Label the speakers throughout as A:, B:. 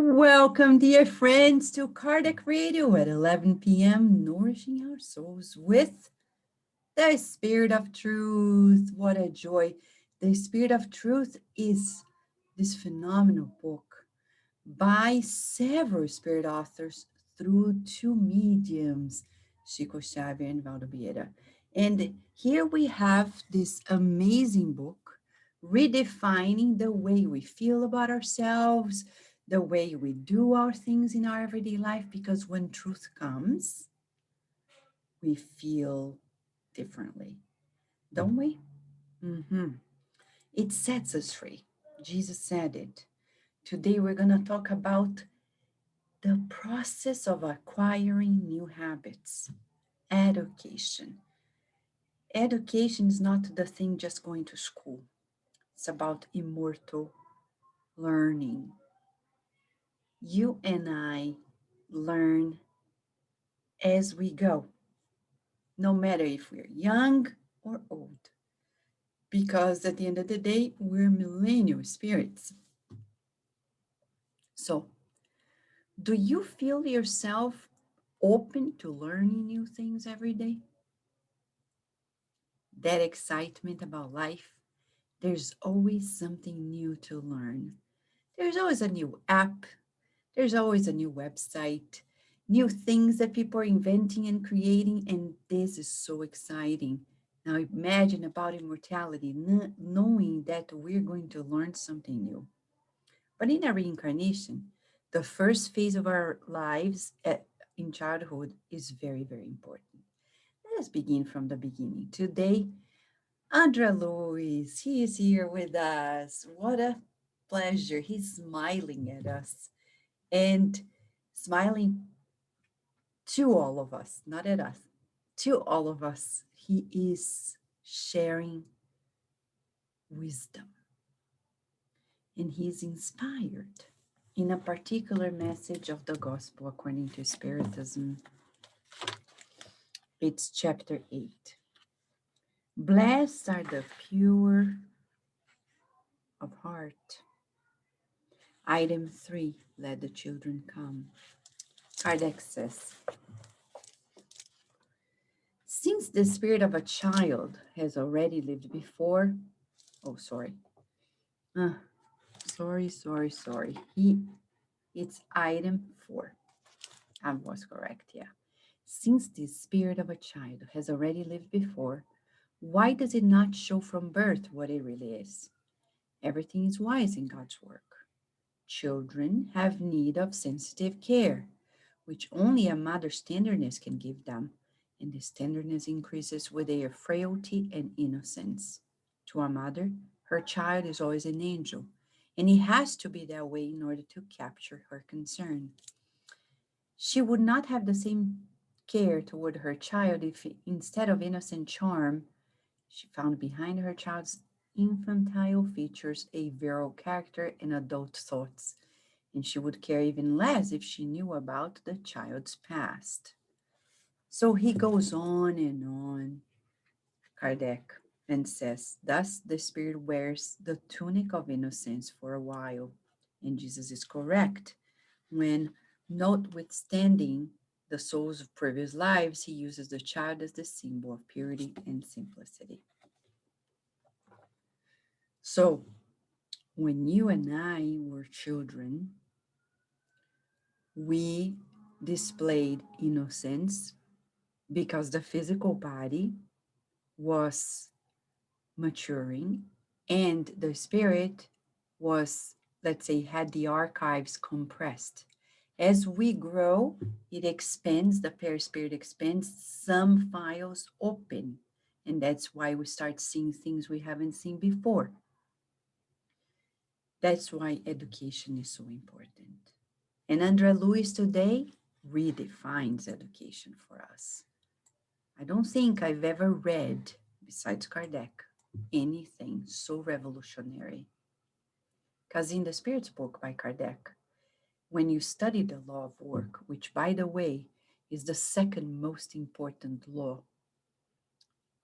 A: Welcome, dear friends, to Kardec Radio at 11 p.m., nourishing our souls with the Spirit of Truth. What a joy. The Spirit of Truth is this phenomenal book by several spirit authors through two mediums, Chico, Xavier, and Waldo Vieira. And here we have this amazing book redefining the way we feel about ourselves, the way we do our things in our everyday life, because when truth comes, we feel differently, don't we? It sets us free. Jesus said it. Today we're going to talk about the process of acquiring new habits. Education. Education is not the thing just going to school. It's about immortal learning. You and I learn as we go, no matter if we're young or old, because at the end of the day, we're millennial spirits. So, do you feel yourself open to learning new things every day? That excitement about life, there's always something new to learn. There's always a new app, there's always a new website, new things that people are inventing and creating, and this is so exciting. Now imagine about immortality, knowing that we're going to learn something new. But in a reincarnation, the first phase of our lives in childhood is very, very important. Let us begin from the beginning. Today, Andra Luiz, he is here with us. What a pleasure. He's smiling at us and smiling to all of us, not at us, to all of us. He is sharing wisdom and he's inspired in a particular message of the gospel according to Spiritism. It's chapter 8. Blessed are the pure of heart. Item 3, let the children come. Kardec says, since the spirit of a child has already lived before, oh, sorry. Sorry. It's item 4. I was correct, yeah. Since the spirit of a child has already lived before, why does it not show from birth what it really is? Everything is wise in God's work. Children have need of sensitive care, which only a mother's tenderness can give them, and this tenderness increases with their frailty and innocence. To a mother, her child is always an angel, and it has to be that way in order to capture her concern. She would not have the same care toward her child if, instead of innocent charm, she found behind her child's infantile features a virile character and adult thoughts, and she would care even less if she knew about the child's past. So he goes on, Kardec, and says, thus the spirit wears the tunic of innocence for a while. And Jesus is correct when, notwithstanding the souls of previous lives, he uses the child as the symbol of purity and simplicity. So, when you and I were children, we displayed innocence because the physical body was maturing and the spirit was, let's say, had the archives compressed. As we grow, it expands, the perispirit expands, some files open, and that's why we start seeing things we haven't seen before. That's why education is so important. And Andrea Luiz today redefines education for us. I don't think I've ever read, besides Kardec, anything so revolutionary. Because in the Spirit's book by Kardec, when you study the law of work, which, by the way, is the second most important law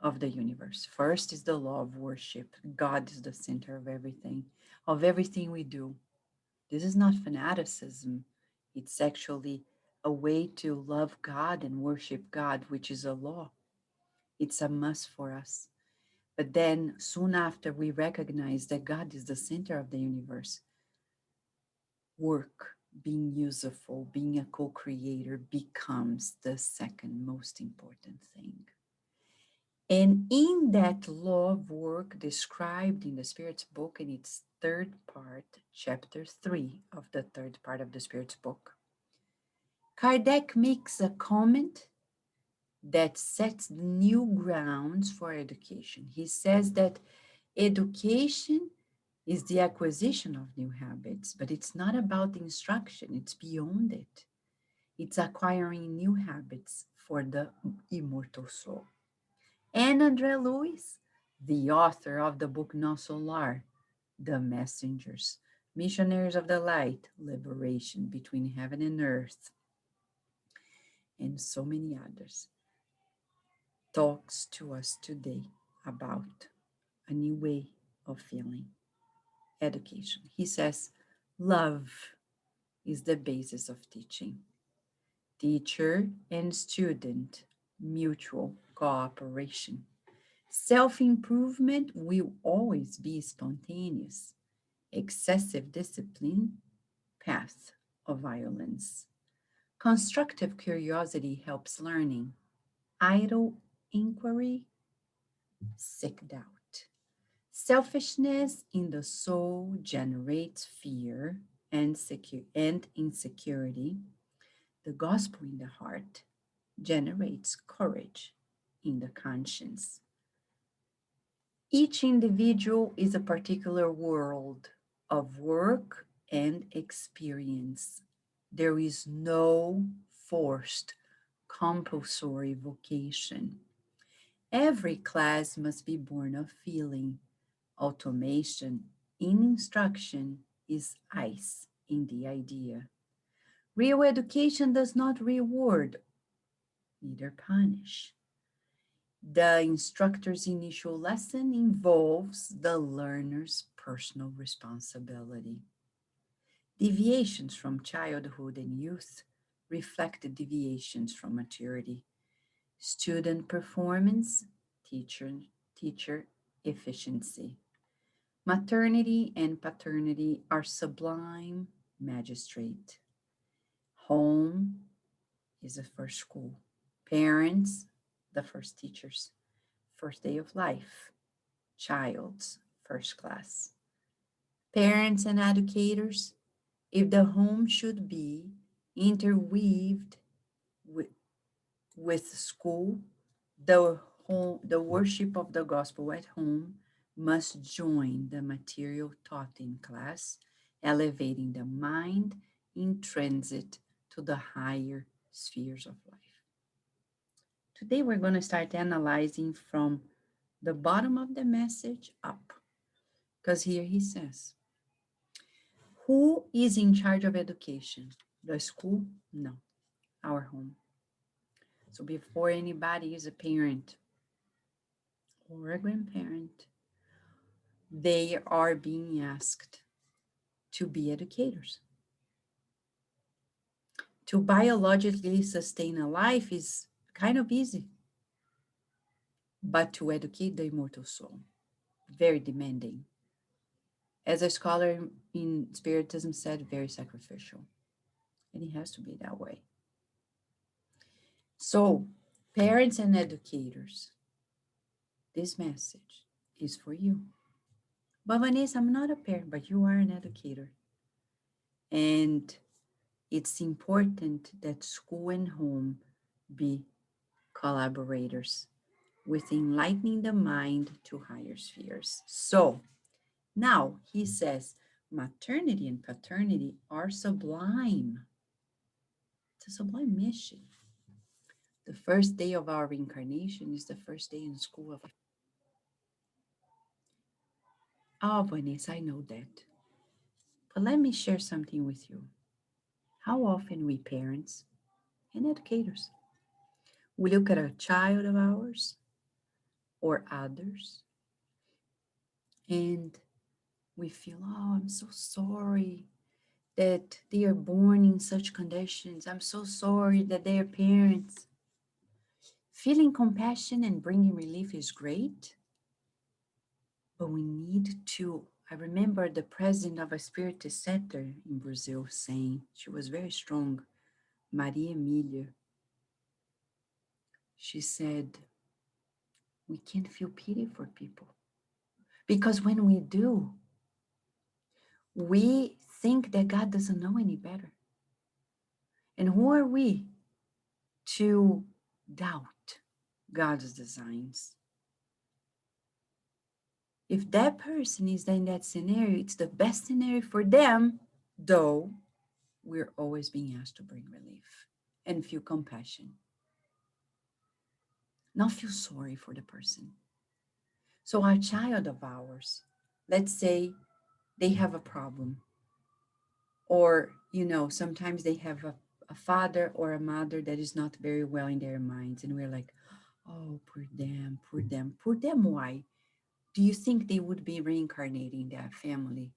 A: of the universe. First is the law of worship. God is the center of everything we do. This is not fanaticism. It's actually a way to love God and worship God, which is a law. It's a must for us. But then, soon after we recognize that God is the center of the universe, work, being useful, being a co creator becomes the second most important thing. And in that law of work described in the Spirit's book, in its third part, chapter 3 of the third part of the Spirit's book, Kardec makes a comment that sets new grounds for education. He says that education is the acquisition of new habits, but it's not about the instruction, it's beyond it. It's acquiring new habits for the immortal soul. And Andre Luiz, the author of the book Nosso Lar, The Messengers, Missionaries of the Light, Liberation Between Heaven and Earth, and so many others, talks to us today about a new way of feeling education. He says, love is the basis of teaching. Teacher and student, mutual cooperation. Self improvement will always be spontaneous. Excessive discipline, path of violence. Constructive curiosity helps learning. Idle inquiry, sick doubt. Selfishness in the soul generates fear and insecurity. The gospel in the heart generates courage in the conscience. Each individual is a particular world of work and experience. There is no forced, compulsory vocation. Every class must be born of feeling. Automation in instruction is ice in the idea. Real education does not reward, neither punish. The instructor's initial lesson involves the learner's personal responsibility. Deviations from childhood and youth reflect deviations from maturity. Student performance, teacher, teacher efficiency. Maternity and paternity are sublime magistrate. Home is the first school. Parents, the first teachers. First day of life, child's first class. Parents and educators, if the home should be interweaved with, with school, the worship of the gospel at home must join the material taught in class, elevating the mind in transit to the higher spheres of life. Today, we're going to start analyzing from the bottom of the message up, because here he says, who is in charge of education? The school? No, our home. So before anybody is a parent or a grandparent, they are being asked to be educators. To biologically sustain a life is kind of easy, but to educate the immortal soul, very demanding. As a scholar in Spiritism said, very sacrificial. And it has to be that way. So, parents and educators, this message is for you. But Vanessa, I'm not a parent, but you are an educator. And it's important that school and home be collaborators with enlightening the mind to higher spheres. So now he says maternity and paternity are sublime. It's a sublime mission. The first day of our reincarnation is the first day in school of. Oh, Vanessa, I know that. But let me share something with you. How often we parents and educators, we look at a child of ours or others and we feel, oh, I'm so sorry. that they are born in such conditions. I'm so sorry that their parents. Feeling compassion and bringing relief is great, but we need to. I remember the president of a Spiritist center in Brazil saying, she was very strong, Maria Emilia. She said, we can't feel pity for people because when we do, we think that God doesn't know any better. And who are we to doubt God's designs? If that person is in that scenario, it's the best scenario for them, though we're always being asked to bring relief and feel compassion, not feel sorry for the person. So, a child of ours, let's say they have a problem, or, sometimes they have a father or a mother that is not very well in their minds, and we're like, oh, poor them, poor them, poor them. Why? Do you think they would be reincarnating that family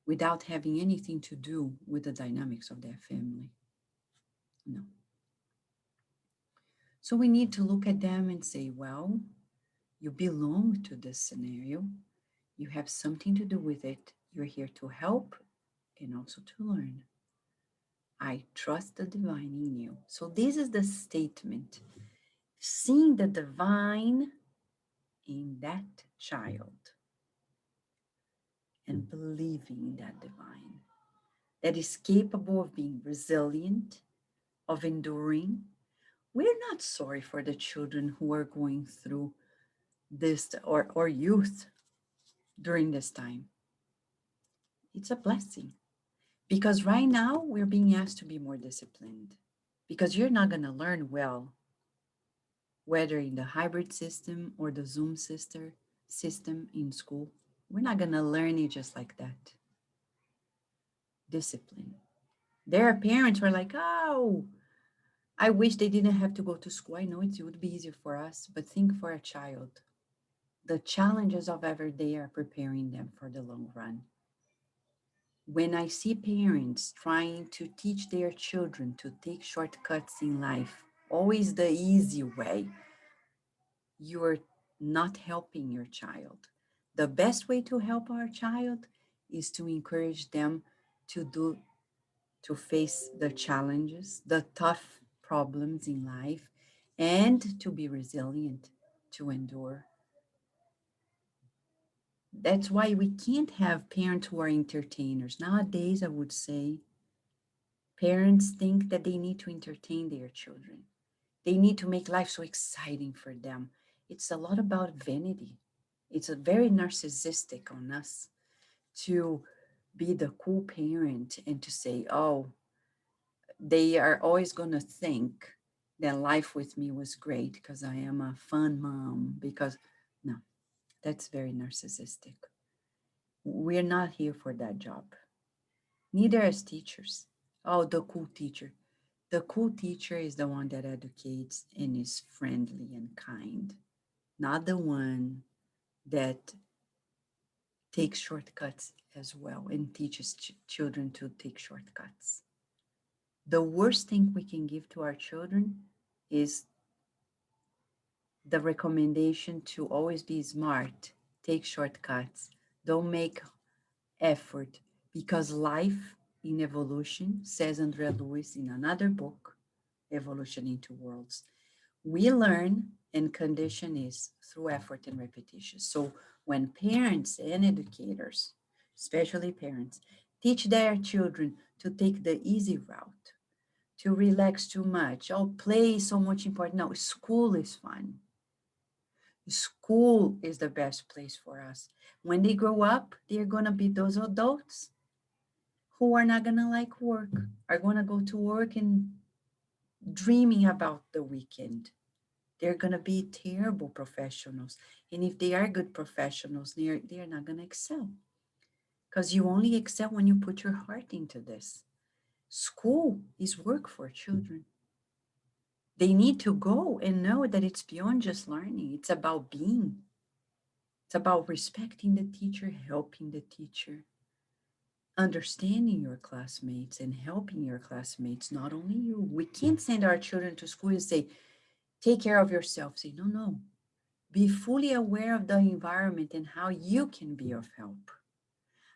A: without having anything to do with the dynamics of their family? No. So we need to look at them and say, well, you belong to this scenario. You have something to do with it. You're here to help and also to learn. I trust the divine in you. So this is the statement. Seeing the divine in that child and believing in that divine that is capable of being resilient, of enduring. We're not sorry for the children who are going through this, or youth during this time. It's a blessing because right now we're being asked to be more disciplined because you're not going to learn well, whether in the hybrid system or the Zoom system in school. We're not going to learn it just like that. Discipline. Their parents were like, oh, I wish they didn't have to go to school. I know it would be easier for us, but think for a child. The challenges of every day are preparing them for the long run. When I see parents trying to teach their children to take shortcuts in life, always the easy way, you're not helping your child. The best way to help our child is to encourage them to face the challenges, the tough problems in life, and to be resilient, to endure. That's why we can't have parents who are entertainers. Nowadays, I would say parents think that they need to entertain their children. They need to make life so exciting for them. It's a lot about vanity. It's a very narcissistic on us to be the cool parent and to say, oh, they are always going to think that life with me was great because I am a fun mom. Because, no, that's very narcissistic. We're not here for that job. Neither as teachers. Oh, the cool teacher. The cool teacher is the one that educates and is friendly and kind, not the one that takes shortcuts as well and teaches children to take shortcuts. The worst thing we can give to our children is the recommendation to always be smart, take shortcuts, don't make effort, because life in evolution, says Andrea Luiz in another book, Evolution into Worlds, we learn and condition is through effort and repetition. So when parents and educators, especially parents, teach their children to take the easy route, to relax too much, oh, play is so much important. No, school is fun. School is the best place for us. When they grow up, they're going to be those adults who are not going to like work, are going to go to work and dreaming about the weekend. They're going to be terrible professionals. And if they are good professionals, they're not going to excel because you only excel when you put your heart into this. School is work for children. They need to go and know that it's beyond just learning. It's about being. It's about respecting the teacher, helping the teacher, understanding your classmates and helping your classmates, not only you. We can't send our children to school and say, take care of yourself. Say, no, no. Be fully aware of the environment and how you can be of help,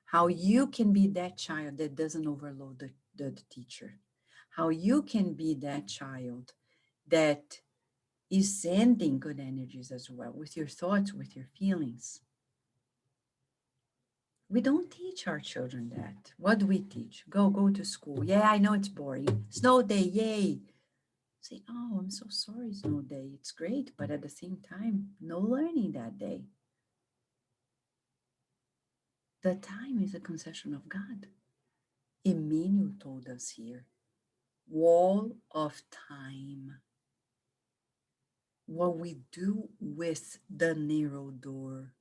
A: how you can be that child that doesn't overload the teacher, how you can be that child that is sending good energies as well with your thoughts, with your feelings. We don't teach our children that. What do we teach? Go to school. Yeah, I know it's boring. Snow day, yay. Say, oh, I'm so sorry, snow day. It's great, but at the same time, no learning that day. The time is a concession of God. Emmanuel told us here, wall of time. What we do with the narrow door,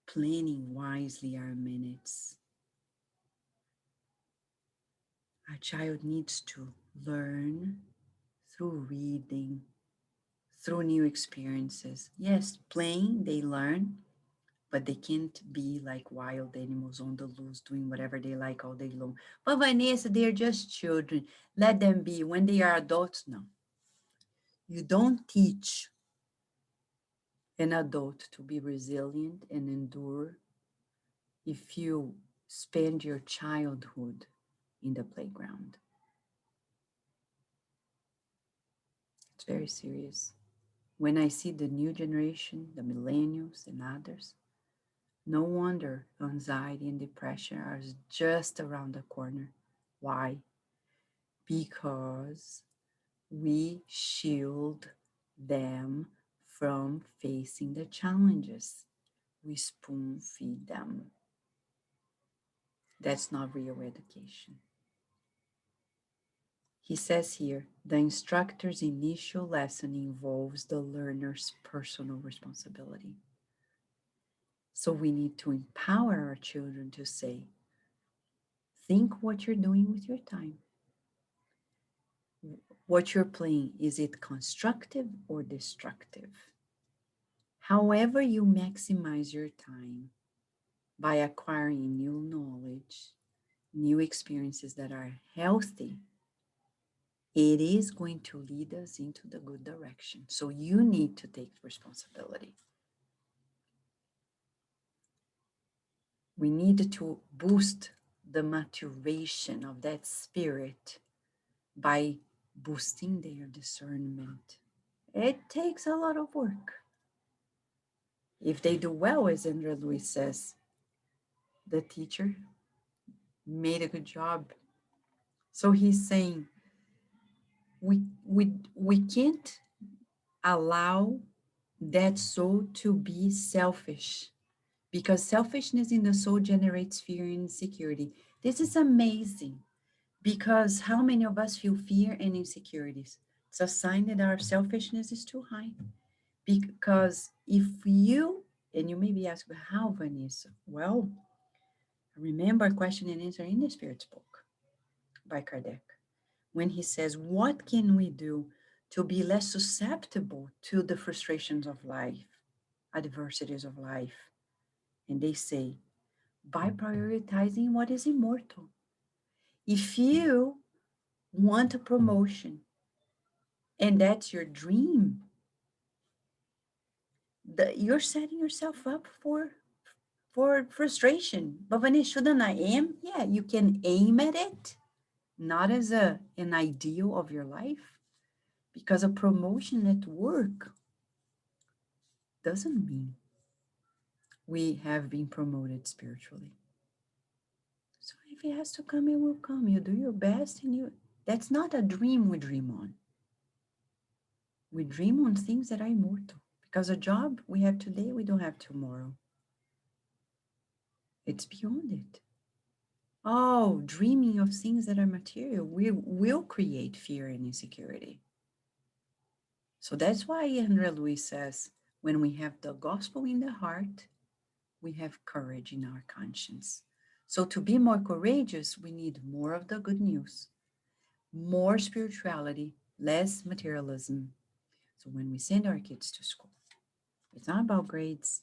A: planning wisely our minutes. Our child needs to learn through reading, through new experiences. Yes, playing, they learn, but they can't be like wild animals on the loose doing whatever they like all day long. But Vanessa, they're just children. Let them be. When they are adults, no. You don't teach an adult to be resilient and endure if you spend your childhood in the playground. It's very serious. When I see the new generation, the millennials and others, no wonder anxiety and depression are just around the corner. Why? Because we shield them from facing the challenges. We spoon feed them. That's not real education. He says here, the instructor's initial lesson involves the learner's personal responsibility. So we need to empower our children to say, think what you're doing with your time. What you're playing, is it constructive or destructive? However, you maximize your time by acquiring new knowledge, new experiences that are healthy, it is going to lead us into the good direction. So you need to take responsibility. We need to boost the maturation of that spirit by boosting their discernment. It takes a lot of work. If they do well, as Andrea Luiz says, the teacher made a good job. So he's saying we can't allow that soul to be selfish, because selfishness in the soul generates fear and insecurity. This is amazing, because how many of us feel fear and insecurities? It's a sign that our selfishness is too high. Because if you, and you may be asking, how, Vanessa? Well, remember question and answer in the Spirit's book by Kardec, when he says, what can we do to be less susceptible to the frustrations of life, adversities of life? And they say, by prioritizing what is immortal. If you want a promotion and that's your dream, you're setting yourself up for frustration. But Vanessa, shouldn't I aim? Yeah, you can aim at it, not as an ideal of your life, because a promotion at work doesn't mean we have been promoted spiritually. So if it has to come, it will come. You do your best, and that's not a dream we dream on. We dream on things that are immortal, because a job we have today, we don't have tomorrow. It's beyond it. Oh, dreaming of things that are material will create fear and insecurity. So that's why Andrea Luiz says, when we have the gospel in the heart, we have courage in our conscience. So to be more courageous, we need more of the good news, more spirituality, less materialism. So when we send our kids to school, it's not about grades.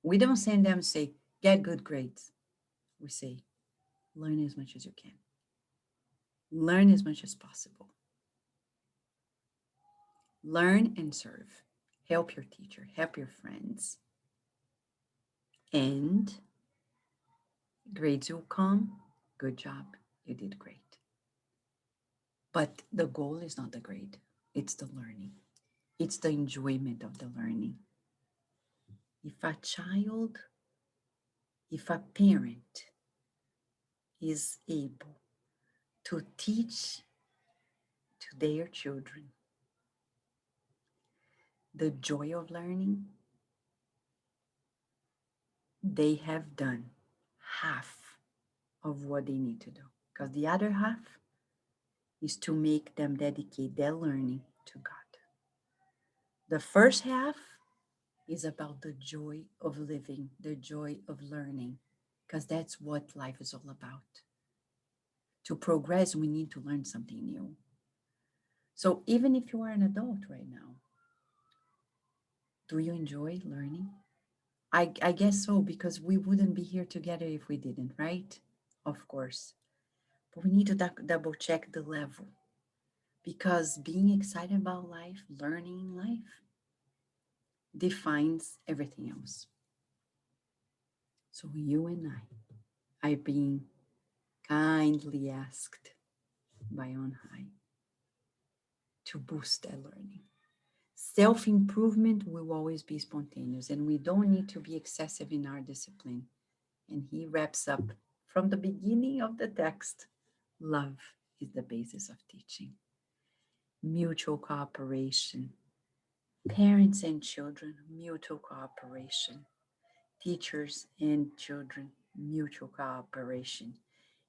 A: We don't send them say, Get good grades. We say, learn as much as you can. Learn as much as possible. Learn and serve. Help your teacher, help your friends. And grades will come. Good job. You did great. But the goal is not the grade, it's the learning, it's the enjoyment of the learning. If a child, if a parent is able to teach to their children the joy of learning, they have done half of what they need to do. Because the other half is to make them dedicate their learning to God. The first half is about the joy of living, the joy of learning, because that's what life is all about. To progress, we need to learn something new. So even if you are an adult right now, do you enjoy learning? I guess so, because we wouldn't be here together if we didn't, right? Of course. But we need to double check the level, because being excited about life, learning life, defines everything else. So you and I are being kindly asked by on high to boost that learning. Self improvement will always be spontaneous, and we don't need to be excessive in our discipline. And he wraps up from the beginning of the text, love is the basis of teaching, mutual cooperation, parents and children, mutual cooperation, teachers and children, mutual cooperation.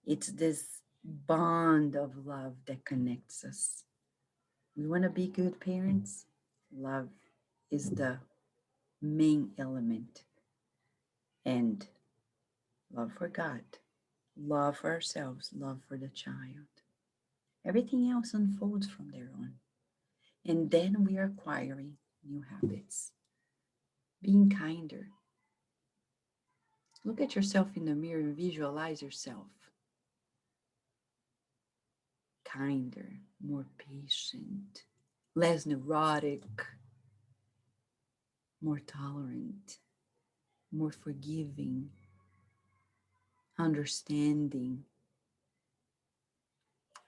A: It's this bond of love that connects us. We want to be good parents. Love is the main element. And love for God, love for ourselves, love for the child. Everything else unfolds from there on. And then we are acquiring new habits, being kinder. Look at yourself in the mirror and visualize yourself kinder, more patient, less neurotic, more tolerant, more forgiving, understanding.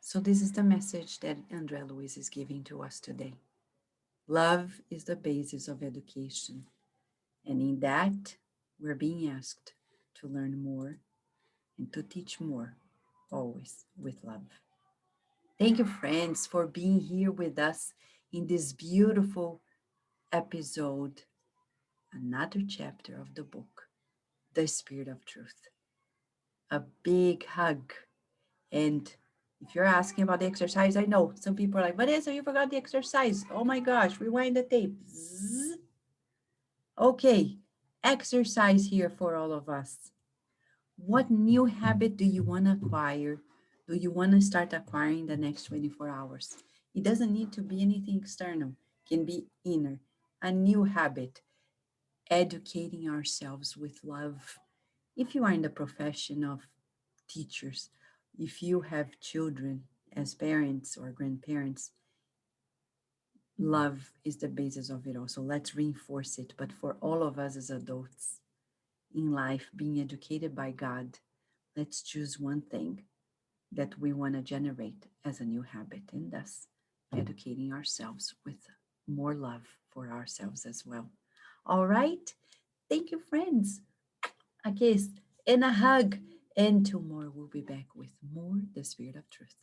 A: So, this is the message that André Luiz is giving to us today. Love is the basis of education. And in that, we're being asked to learn more and to teach more, always with love. Thank you, friends, for being here with us in this beautiful episode, another chapter of the book, The Spirit of Truth. A big hug. And if you're asking about the exercise, I know some people are like, Vanessa, you forgot the exercise. Oh my gosh, rewind the tape. Zzz. Okay, exercise here for all of us. What new habit do you want to acquire? Do you want to start acquiring the next 24 hours? It doesn't need to be anything external, it can be inner. A new habit, educating ourselves with love. If you are in the profession of teachers, if you have children as parents or grandparents, love is the basis of it all. So let's reinforce it. But for all of us as adults in life, being educated by God, let's choose one thing that we want to generate as a new habit, and thus educating ourselves with more love for ourselves as well. All right. Thank you, friends. A kiss and a hug. And tomorrow we'll be back with more The Spirit of Truth.